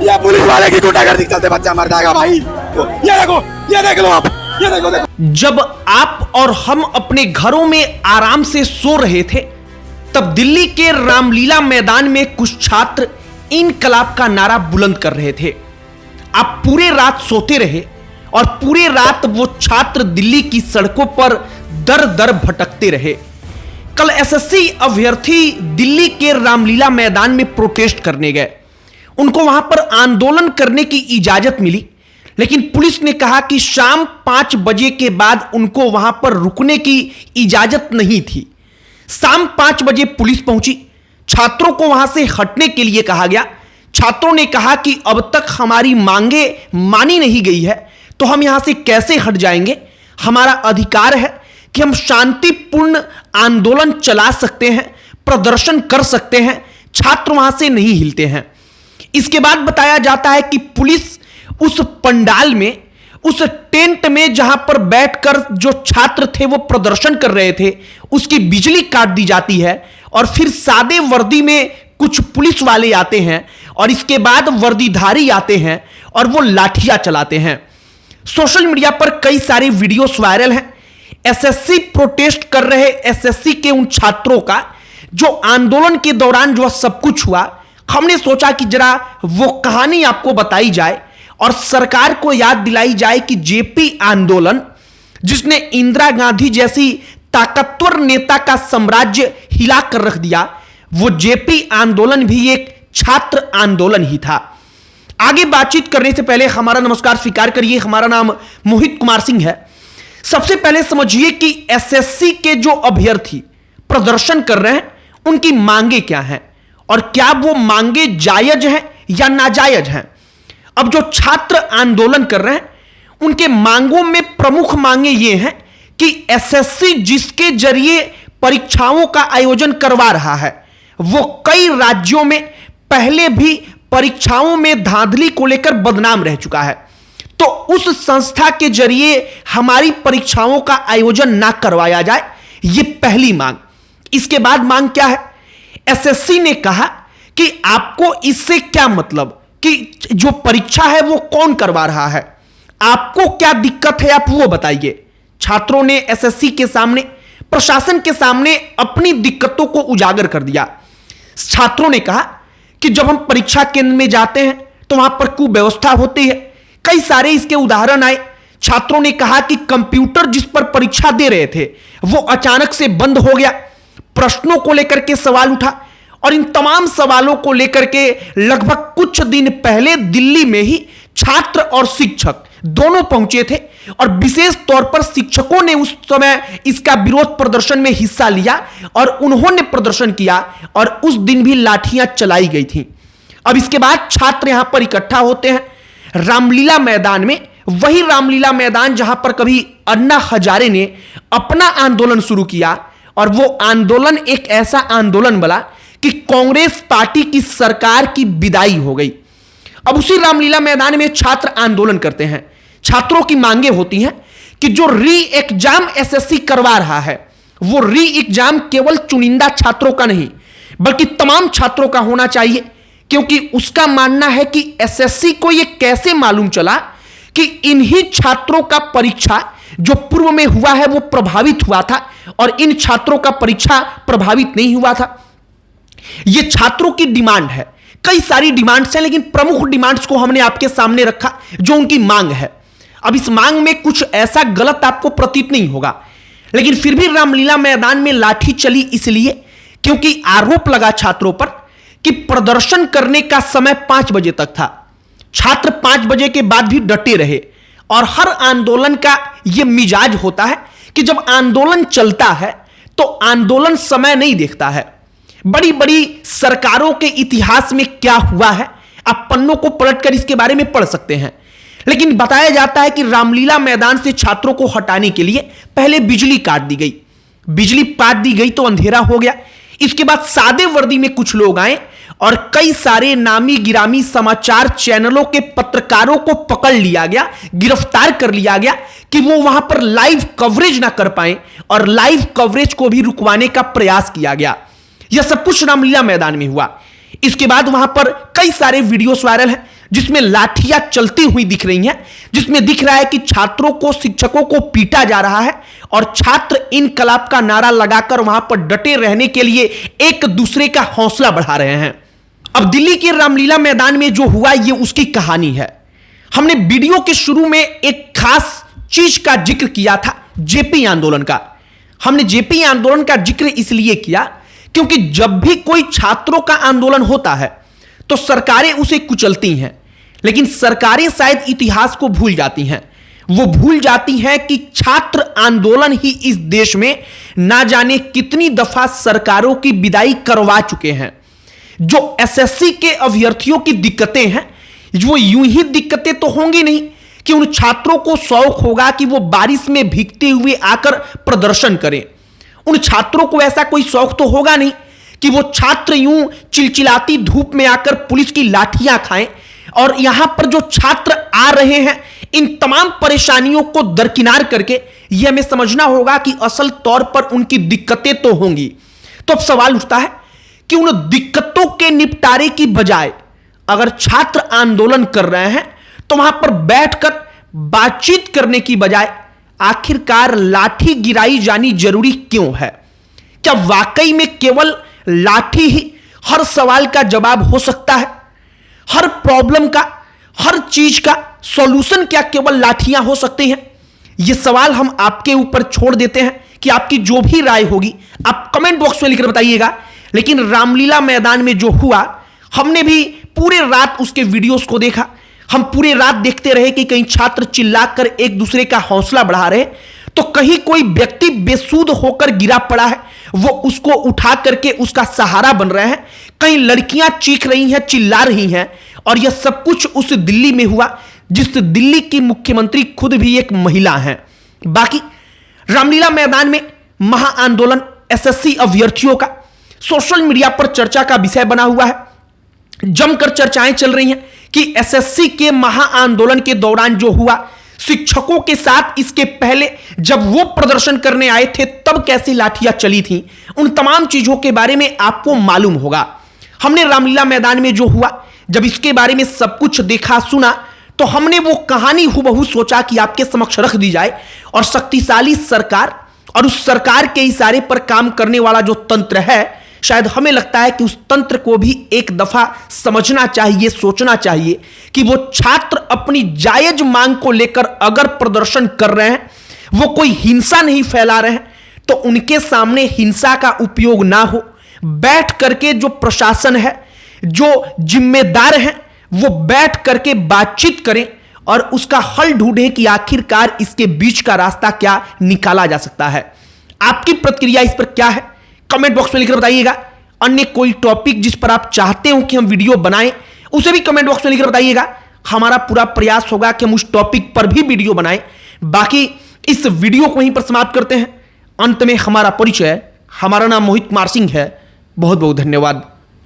ये पुलिस वाले की गुंडागर्दी चलते बच्चा मर जाएगा भाई। ये देखो, ये देख लो आप, ये देखो, देखो। जब आप और हम अपने घरों में आराम से सो रहे थे, तब दिल्ली के रामलीला मैदान में कुछ छात्र इनकलाब का नारा बुलंद कर रहे थे। आप पूरे रात सोते रहे और पूरे रात वो छात्र दिल्ली की सड़कों पर दर दर भटकते रहे। कल एसएससी अभ्यर्थी दिल्ली के रामलीला मैदान में प्रोटेस्ट करने गए। उनको वहां पर आंदोलन करने की इजाजत मिली, लेकिन पुलिस ने कहा कि शाम 5 बजे के बाद उनको वहां पर रुकने की इजाजत नहीं थी। शाम 5 बजे पुलिस पहुंची, छात्रों को वहां से हटने के लिए कहा गया। छात्रों ने कहा कि अब तक हमारी मांगे मानी नहीं गई है, तो हम यहां से कैसे हट जाएंगे। हमारा अधिकार है कि हम शांतिपूर्ण आंदोलन चला सकते हैं, प्रदर्शन कर सकते हैं। छात्र वहां से नहीं हिलते हैं। इसके बाद बताया जाता है कि पुलिस उस पंडाल में, उस टेंट में जहां पर बैठकर जो छात्र थे वो प्रदर्शन कर रहे थे, उसकी बिजली काट दी जाती है और फिर सादे वर्दी में कुछ पुलिस वाले आते हैं और इसके बाद वर्दीधारी आते हैं और वो लाठियां चलाते हैं। सोशल मीडिया पर कई सारे वीडियोस वायरल हैं। एसएससी प्रोटेस्ट कर रहे एसएससी के उन छात्रों का जो आंदोलन के दौरान जो सब कुछ हुआ, हमने सोचा कि जरा वो कहानी आपको बताई जाए और सरकार को याद दिलाई जाए कि जेपी आंदोलन, जिसने इंदिरा गांधी जैसी ताकतवर नेता का साम्राज्य हिला कर रख दिया, वो जेपी आंदोलन भी एक छात्र आंदोलन ही था। आगे बातचीत करने से पहले हमारा नमस्कार स्वीकार करिए। हमारा नाम मोहित कुमार सिंह है। सबसे पहले समझिए कि एसएससी के जो अभ्यर्थी प्रदर्शन कर रहे हैं, उनकी मांगे क्या हैं और क्या वो मांगे जायज हैं या नाजायज हैं। अब जो छात्र आंदोलन कर रहे हैं, उनके मांगों में प्रमुख मांगे ये हैं कि एसएससी जिसके जरिए परीक्षाओं का आयोजन करवा रहा है, वो कई राज्यों में पहले भी परीक्षाओं में धांधली को लेकर बदनाम रह चुका है, तो उस संस्था के जरिए हमारी परीक्षाओं का आयोजन ना करवाया जाए, ये पहली मांग। इसके बाद मांग क्या है? एसएससी ने कहा कि आपको इससे क्या मतलब कि जो परीक्षा है वो कौन करवा रहा है, आपको क्या दिक्कत है आप वो बताइए। छात्रों ने एसएससी के सामने, प्रशासन के सामने अपनी दिक्कतों को उजागर कर दिया। छात्रों ने कहा कि जब हम परीक्षा केंद्र में जाते हैं तो वहां पर कुव्यवस्था होती है। कई सारे इसके उदाहरण आए। छात्रों ने कहा कि कंप्यूटर जिस पर परीक्षा दे रहे थे वो अचानक से बंद हो गया। प्रश्नों को लेकर के सवाल उठा और इन तमाम सवालों को लेकर के लगभग कुछ दिन पहले दिल्ली में ही छात्र और शिक्षक दोनों पहुंचे थे और विशेष तौर पर शिक्षकों ने उस समय इसका विरोध प्रदर्शन में हिस्सा लिया और उन्होंने प्रदर्शन किया और उस दिन भी लाठियां चलाई गई थी। अब इसके बाद छात्र यहां पर इकट्ठा होते हैं रामलीला मैदान में, वही रामलीला मैदान जहां पर कभी अन्ना हजारे ने अपना आंदोलन शुरू किया और वो आंदोलन एक ऐसा आंदोलन बना कि कांग्रेस पार्टी की सरकार की विदाई हो गई। अब उसी रामलीला मैदान में छात्र आंदोलन करते हैं। छात्रों की मांगे होती हैं कि जो री एग्जाम एसएससी करवा रहा है, वो री एग्जाम केवल चुनिंदा छात्रों का नहीं बल्कि तमाम छात्रों का होना चाहिए, क्योंकि उसका मानना है कि एसएससी को यह कैसे मालूम चला कि इन्हीं छात्रों का परीक्षा जो पूर्व में हुआ है वो प्रभावित हुआ था और इन छात्रों का परीक्षा प्रभावित नहीं हुआ था। यह छात्रों की डिमांड है। कई सारी डिमांड्स हैं, लेकिन प्रमुख डिमांड्स को हमने आपके सामने रखा जो उनकी मांग है। अब इस मांग में कुछ ऐसा गलत आपको प्रतीत नहीं होगा, लेकिन फिर भी रामलीला मैदान में लाठी चली इसलिए क्योंकि आरोप लगा छात्रों पर कि प्रदर्शन करने का समय 5 बजे तक था। छात्र 5 बजे के बाद भी डटे रहे और हर आंदोलन का यह मिजाज होता है कि जब आंदोलन चलता है तो आंदोलन समय नहीं देखता है। बड़ी बड़ी सरकारों के इतिहास में क्या हुआ है आप पन्नों को पलटकर इसके बारे में पढ़ सकते हैं, लेकिन बताया जाता है कि रामलीला मैदान से छात्रों को हटाने के लिए पहले बिजली काट दी गई। बिजली काट दी गई तो अंधेरा हो गया। इसके बाद सादे वर्दी में कुछ लोग आए और कई सारे नामी गिरामी समाचार चैनलों के पत्रकारों को पकड़ लिया गया, गिरफ्तार कर लिया गया कि वो वहां पर लाइव कवरेज ना कर पाए और लाइव कवरेज को भी रुकवाने का प्रयास किया गया। यह सब कुछ रामलीला मैदान में हुआ। इसके बाद वहां पर कई सारे वीडियोस वायरल हैं जिसमें लाठियां चलती हुई दिख रही हैं, जिसमें दिख रहा है कि छात्रों को, शिक्षकों को पीटा जा रहा है और छात्र इनकलाब का नारा लगाकर वहां पर डटे रहने के लिए एक दूसरे का हौसला बढ़ा रहे हैं। अब दिल्ली के रामलीला मैदान में जो हुआ, यह उसकी कहानी है। हमने वीडियो के शुरू में एक खास चीज का जिक्र किया था, जेपी आंदोलन का। हमने जेपी आंदोलन का जिक्र इसलिए किया क्योंकि जब भी कोई छात्रों का आंदोलन होता है तो सरकारें उसे कुचलती हैं, लेकिन सरकारें शायद इतिहास को भूल जाती हैं। वो भूल जाती हैं कि छात्र आंदोलन ही इस देश में ना जाने कितनी दफा सरकारों की विदाई करवा चुके हैं। जो एसएससी के अभ्यर्थियों की दिक्कतें हैं, वो यूं ही दिक्कतें तो होंगी नहीं कि उन छात्रों को शौक होगा कि वो बारिश में भीगते हुए आकर प्रदर्शन करें। उन छात्रों को ऐसा कोई शौक तो होगा नहीं कि वो छात्र यूं चिलचिलाती धूप में आकर पुलिस की लाठियां खाएं। और यहां पर जो छात्र आ रहे हैं, इन तमाम परेशानियों को दरकिनार करके यह हमें समझना होगा कि असल तौर पर उनकी दिक्कतें तो होंगी। तो अब सवाल उठता है कि उन दिक्कतों के निपटारे की बजाय अगर छात्र आंदोलन कर रहे हैं तो वहां पर बैठकर बातचीत करने की बजाय आखिरकार लाठी गिराई जानी जरूरी क्यों है? क्या वाकई में केवल लाठी ही हर सवाल का जवाब हो सकता है? हर प्रॉब्लम का, हर चीज का सॉल्यूशन क्या केवल लाठियां हो सकती हैं? यह सवाल हम आपके ऊपर छोड़ देते हैं कि आपकी जो भी राय होगी आप कमेंट बॉक्स में लिखकर बताइएगा। लेकिन रामलीला मैदान में जो हुआ, हमने भी पूरे रात उसके वीडियोस को देखा। हम पूरे रात देखते रहे कि कहीं छात्र चिल्लाकर एक दूसरे का हौसला बढ़ा रहे, तो कहीं कोई व्यक्ति बेसुध होकर गिरा पड़ा है, वो उसको उठा करके उसका सहारा बन रहे हैं। कहीं लड़कियां चीख रही हैं, चिल्ला रही हैं। और यह सब कुछ उस दिल्ली में हुआ जिस दिल्ली की मुख्यमंत्री खुद भी एक महिला हैं। बाकी रामलीला मैदान में महाआंदोलन एसएससी अभ्यर्थियों का सोशल मीडिया पर चर्चा का विषय बना हुआ है। जमकर चर्चाएं चल रही हैं कि एसएससी के महाआंदोलन के दौरान जो हुआ, शिक्षकों के साथ इसके पहले जब वो प्रदर्शन करने आए थे तब कैसी लाठियां चली थी, उन तमाम चीजों के बारे में आपको मालूम होगा। हमने रामलीला मैदान में जो हुआ, जब इसके बारे में सब कुछ देखा, सुना, तो हमने वो कहानी हुबहू सोचा कि आपके समक्ष रख दी जाए। और शक्तिशाली सरकार और उस सरकार के इशारे पर काम करने वाला जो तंत्र है, शायद हमें लगता है कि उस तंत्र को भी एक दफा समझना चाहिए, सोचना चाहिए कि वो छात्र अपनी जायज मांग को लेकर अगर प्रदर्शन कर रहे हैं, वो कोई हिंसा नहीं फैला रहे हैं, तो उनके सामने हिंसा का उपयोग ना हो। बैठ करके जो प्रशासन है, जो जिम्मेदार हैं, वो बैठ करके बातचीत करें और उसका हल ढूंढें कि आखिरकार इसके बीच का रास्ता क्या निकाला जा सकता है। आपकी प्रतिक्रिया इस पर क्या है, कमेंट बॉक्स में लिखकर बताइएगा। अन्य कोई टॉपिक जिस पर आप चाहते हो कि हम वीडियो बनाएं, उसे भी कमेंट बॉक्स में लिखकर बताइएगा। हमारा पूरा प्रयास होगा कि हम उस टॉपिक पर भी वीडियो बनाएं। बाकी इस वीडियो को वहीं पर समाप्त करते हैं। अंत में हमारा परिचय, हमारा नाम मोहित कुमार सिंह है। बहुत बहुत धन्यवाद।